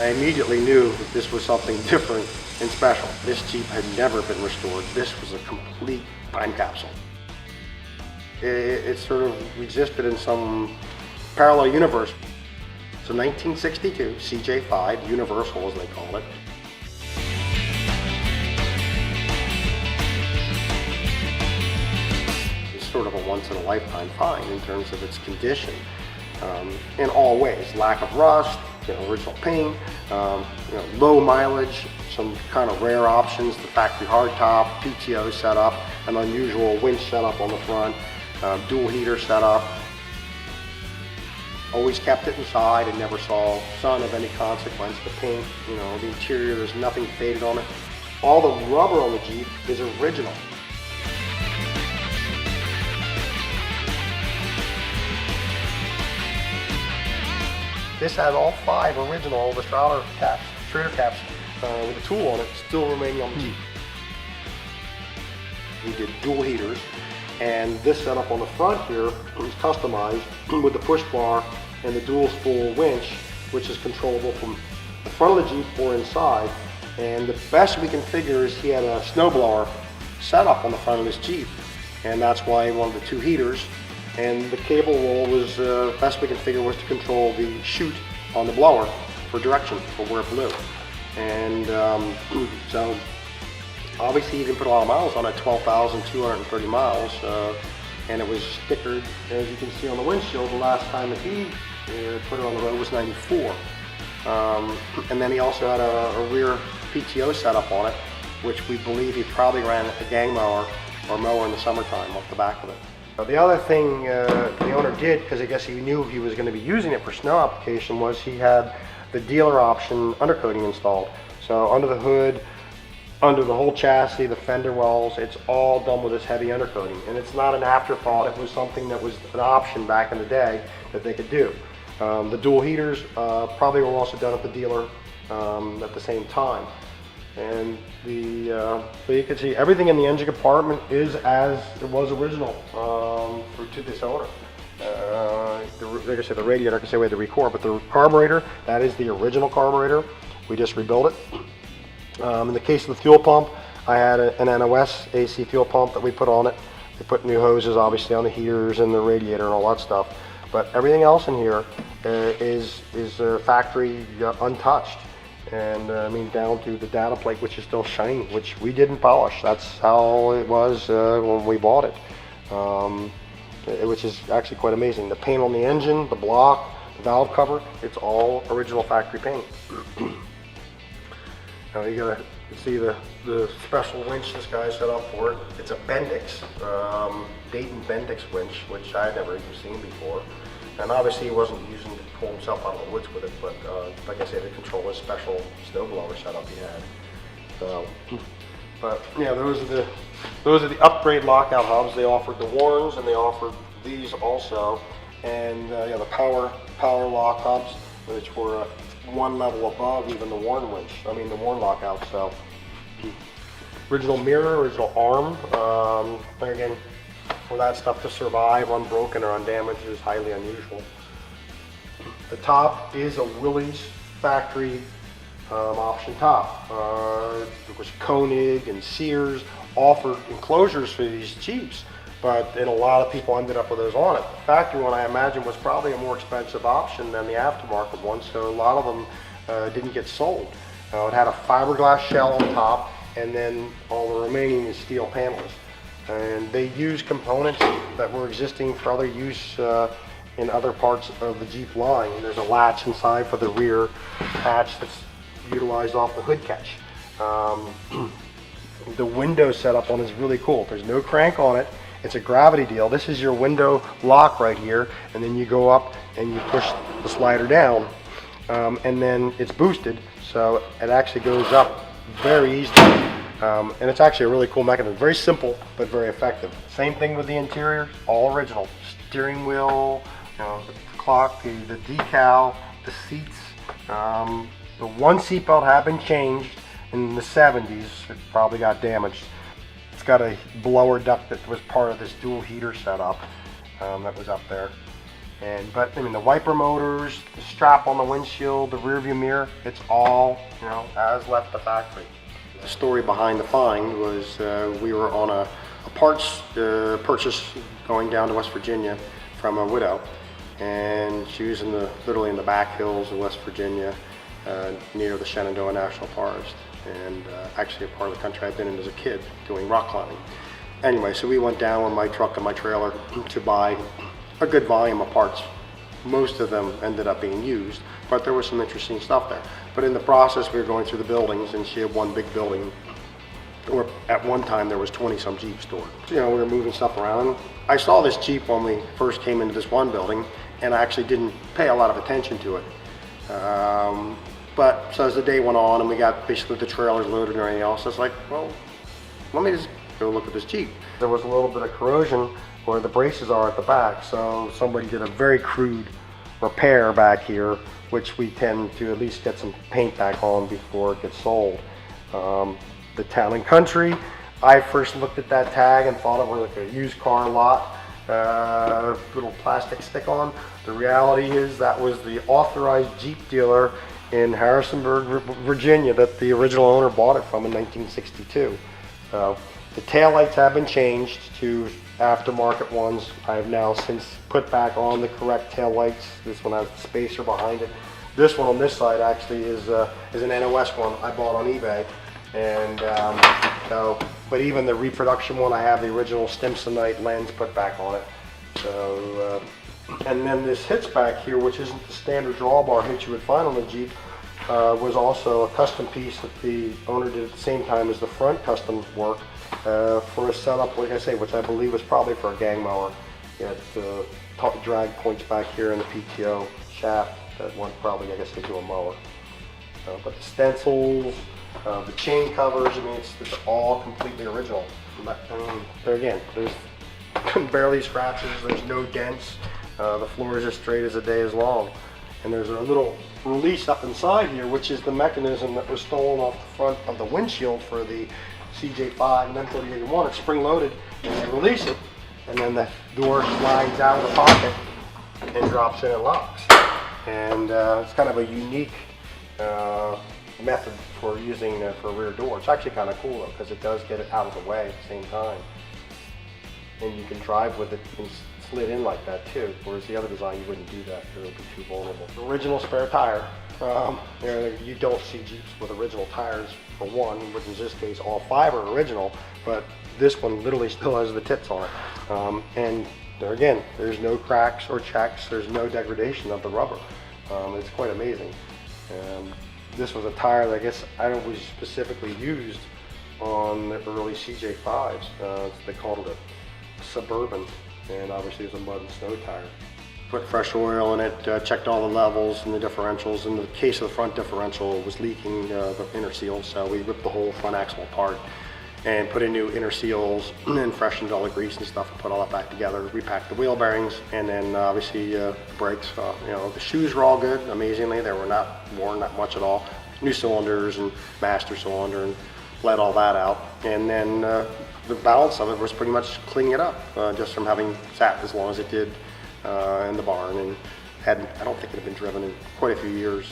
I immediately knew that this was something different and special. This Jeep had never been restored. This was a complete time capsule. It sort of existed in some parallel universe. So 1962, CJ5 Universal, as they call it. It's sort of a once-in-a-lifetime find in terms of its condition, in all ways. Lack of rust, original paint, low mileage, some kind of rare options, the factory hardtop, PTO setup, an unusual winch setup on the front, dual heater setup. Always kept it inside and never saw sun of any consequence. The paint, the interior, there's nothing faded on it. All the rubber on the Jeep is original. This has all 5 original Trader caps with a tool on it still remaining on the Jeep. We did dual heaters, and this setup on the front here is customized with the push bar and the dual spool winch, which is controllable from the front of the Jeep or inside. And the best we can figure is he had a snowblower setup on the front of this Jeep, and that's why he wanted the 2 heaters. And the cable roll was, best we can figure, was to control the chute on the blower for direction, for where it blew. And so obviously he didn't put a lot of miles on it, 12,230 miles, and it was stickered, as you can see on the windshield. The last time that he put it on the road was 94. And then he also had a rear PTO setup on it, which we believe he probably ran a gang mower or mower in the summertime off the back of it. The other thing the owner did, because I guess he knew he was going to be using it for snow application, was he had the dealer option undercoating installed. So under the hood, under the whole chassis, the fender wells, it's all done with this heavy undercoating. And it's not an afterthought, it was something that was an option back in the day that they could do. The dual heaters probably were also done at the dealer at the same time. And so you can see everything in the engine compartment is as it was original to this owner. Like I said, the radiator, I can say we had to record, but the carburetor, that is the original carburetor. We just rebuilt it. In the case of the fuel pump, I had an NOS AC fuel pump that we put on it. We put new hoses, obviously, on the heaters and the radiator and all that stuff. But everything else in here is factory untouched. And I mean, down to the data plate, which is still shiny, which we didn't polish. That's how it was when we bought it, which is actually quite amazing. The paint on the engine, the block, the valve cover, it's all original factory paint. Now you gotta see the special winch this guy set up for it. It's a Bendix, Dayton Bendix winch, which I had never even seen before. And obviously he wasn't using it to pull himself out of the woods with it, but like I said, to control a special snowblower setup he had. So, but yeah, those are the upgrade lockout hubs. They offered the Warns and they offered these also, and yeah, the power lock hubs, which were one level above even the Warn winch. I mean the Warn lockout. So original mirror, original arm. Again, for that stuff to survive unbroken or undamaged is highly unusual. The top is a Willys factory option top. Of course, Koenig and Sears offered enclosures for these Jeeps, and a lot of people ended up with those on it. The factory one, I imagine, was probably a more expensive option than the aftermarket one, so a lot of them didn't get sold. It had a fiberglass shell on top, and then all the remaining is steel panels. And they use components that were existing for other use in other parts of the Jeep line. There's a latch inside for the rear hatch that's utilized off the hood catch. The window setup on it is really cool. There's no crank on it. It's a gravity deal. This is your window lock right here, and then you go up and you push the slider down, and then it's boosted, so it actually goes up very easily. And it's actually a really cool mechanism. Very simple, but very effective. Same thing with the interior, all original. Steering wheel, the clock, the decal, the seats. The one seatbelt had been changed in the 70s. It probably got damaged. It's got a blower duct that was part of this dual heater setup that was up there. But I mean, the wiper motors, the strap on the windshield, the rear view mirror, it's all, you know, as left the factory. The story behind the find was we were on a parts purchase going down to West Virginia from a widow, and she was literally in the back hills of West Virginia, near the Shenandoah National Forest, and actually a part of the country I've been in as a kid doing rock climbing. Anyway, so we went down with my truck and my trailer to buy a good volume of parts. Most of them ended up being used, but there was some interesting stuff there. But in the process, we were going through the buildings, and she had one big building where at one time there was 20 some Jeeps stored. You know, we were moving stuff around. I saw this Jeep when we first came into this one building, and I actually didn't pay a lot of attention to it. But so as the day went on and we got basically the trailers loaded and everything else, I was like, well, let me just go look at this Jeep. There was a little bit of corrosion where the braces are at the back, so somebody did a very crude repair back here, which we tend to at least get some paint back on before it gets sold. The Town and Country, I first looked at that tag and thought it was like a used car lot, little plastic stick-on. The reality is that was the authorized Jeep dealer in Harrisonburg, Virginia, that the original owner bought it from in 1962. The taillights have been changed to aftermarket ones. I have now since put back on the correct taillights. This one has the spacer behind it. This one on this side actually is an NOS one I bought on eBay. And but even the reproduction one, I have the original Stimsonite lens put back on it. So, and then this hitch back here, which isn't the standard drawbar hitch you would find on the Jeep, was also a custom piece that the owner did at the same time as the front custom work for a setup, like I say, which I believe was probably for a gang mower. You had the drag points back here in the PTO shaft. That one probably, I guess, they do a mower. But the stencils, the chain covers, I mean, it's all completely original. But, I mean, there again, there's barely scratches, there's no dents. The floor is as straight as a day is long. And there's a little release up inside here, which is the mechanism that was stolen off the front of the windshield for the CJ5 and M38-1. It's spring loaded, and you release it, and then the door slides out of the pocket and drops in and locks. And it's kind of a unique method for using for a rear door. It's actually kind of cool though, because it does get it out of the way at the same time. And you can drive with it and slid in like that too, whereas the other design you wouldn't do that, it would be too vulnerable. Original spare tire. You don't see Jeeps with original tires for one, which in this case all 5 are original, but this one literally still has the tips on it. And there again, there's no cracks or checks, there's no degradation of the rubber. It's quite amazing. This was a tire that I guess I was specifically used on the early CJ5s. They called it a Suburban, and obviously it was a mud and snow tire. Put fresh oil in it, checked all the levels and the differentials. In the case of the front differential, it was leaking the inner seal, so we ripped the whole front axle apart and put in new inner seals and freshened all the grease and stuff and put all that back together. Repacked the wheel bearings, and then obviously the brakes. You know, the shoes were all good, amazingly. They were not worn that much at all. New cylinders and master cylinder, and let all that out. And then the balance of it was pretty much cleaning it up, just from having sat as long as it did in the barn, and I don't think it had been driven in quite a few years.